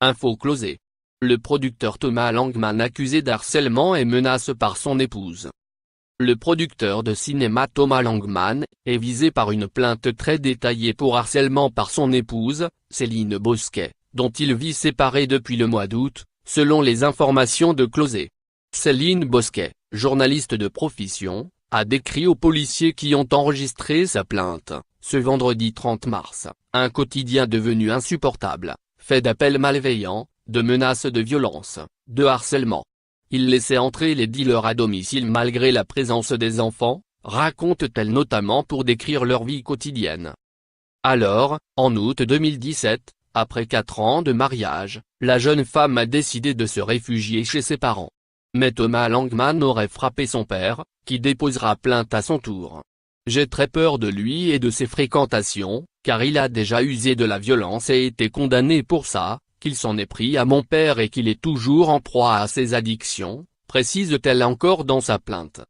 Info Closée. Le producteur Thomas Langman accusé d'harcèlement et menaces par son épouse. Le producteur de cinéma Thomas Langman est visé par une plainte très détaillée pour harcèlement par son épouse, Céline Bosquet, dont il vit séparé depuis le mois d'août, selon les informations de Closée. Céline Bosquet, journaliste de profession, a décrit aux policiers qui ont enregistré sa plainte, ce vendredi 30 mars, un quotidien devenu insupportable, fait d'appels malveillants, de menaces de violence, de harcèlement. Il laissait entrer les dealers à domicile malgré la présence des enfants, raconte-t-elle notamment pour décrire leur vie quotidienne. Alors, en août 2017, après 4 ans de mariage, la jeune femme a décidé de se réfugier chez ses parents. Mais Thomas Langman aurait frappé son père, qui déposera plainte à son tour. J'ai très peur de lui et de ses fréquentations, car il a déjà usé de la violence et été condamné pour ça, qu'il s'en est pris à mon père et qu'il est toujours en proie à ses addictions, précise-t-elle encore dans sa plainte.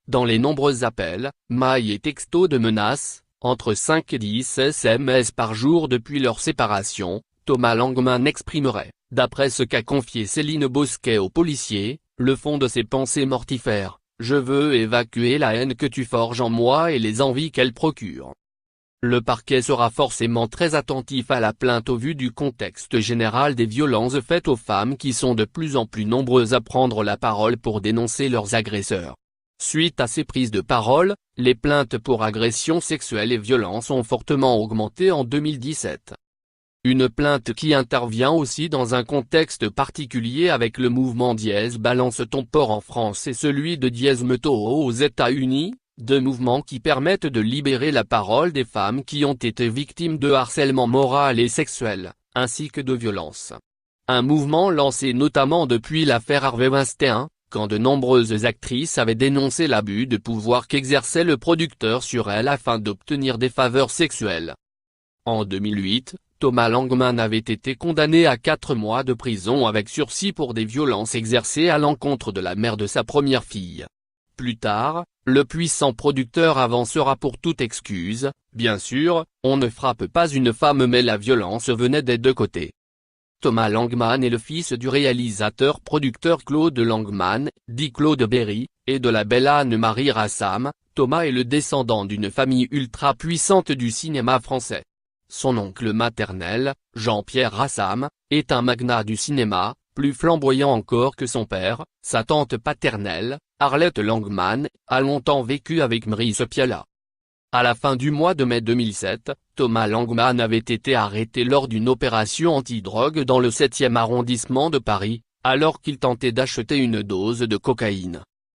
Dans les nombreux appels, mails et textos de menaces, entre 5 et 10 SMS par jour depuis leur séparation, Thomas Langman exprimerait, d'après ce qu'a confié Céline Bosquet aux policiers, le fond de ses pensées mortifères: je veux évacuer la haine que tu forges en moi et les envies qu'elle procure. Le parquet sera forcément très attentif à la plainte au vu du contexte général des violences faites aux femmes qui sont de plus en plus nombreuses à prendre la parole pour dénoncer leurs agresseurs. Suite à ces prises de parole, les plaintes pour agressions sexuelles et violences ont fortement augmenté en 2017. Une plainte qui intervient aussi dans un contexte particulier avec le mouvement Dièse Balance ton port en France et celui de Dièse me too aux États-Unis, deux mouvements qui permettent de libérer la parole des femmes qui ont été victimes de harcèlement moral et sexuel, ainsi que de violences. Un mouvement lancé notamment depuis l'affaire Harvey Weinstein, quand de nombreuses actrices avaient dénoncé l'abus de pouvoir qu'exerçait le producteur sur elles afin d'obtenir des faveurs sexuelles. En 2008, Thomas Langman avait été condamné à 4 mois de prison avec sursis pour des violences exercées à l'encontre de la mère de sa première fille. Plus tard, le puissant producteur avancera pour toute excuse: bien sûr, on ne frappe pas une femme mais la violence venait des deux côtés. Thomas Langman est le fils du réalisateur-producteur Claude Langman, dit Claude Berry, et de la belle Anne-Marie Rassam. Thomas est le descendant d'une famille ultra puissante du cinéma français. Son oncle maternel, Jean-Pierre Rassam, est un magnat du cinéma, plus flamboyant encore que son père. Sa tante paternelle, Arlette Langman, a longtemps vécu avec Maurice Pialat. À la fin du mois de mai 2007, Thomas Langman avait été arrêté lors d'une opération anti-drogue dans le 7e arrondissement de Paris, alors qu'il tentait d'acheter une dose de cocaïne.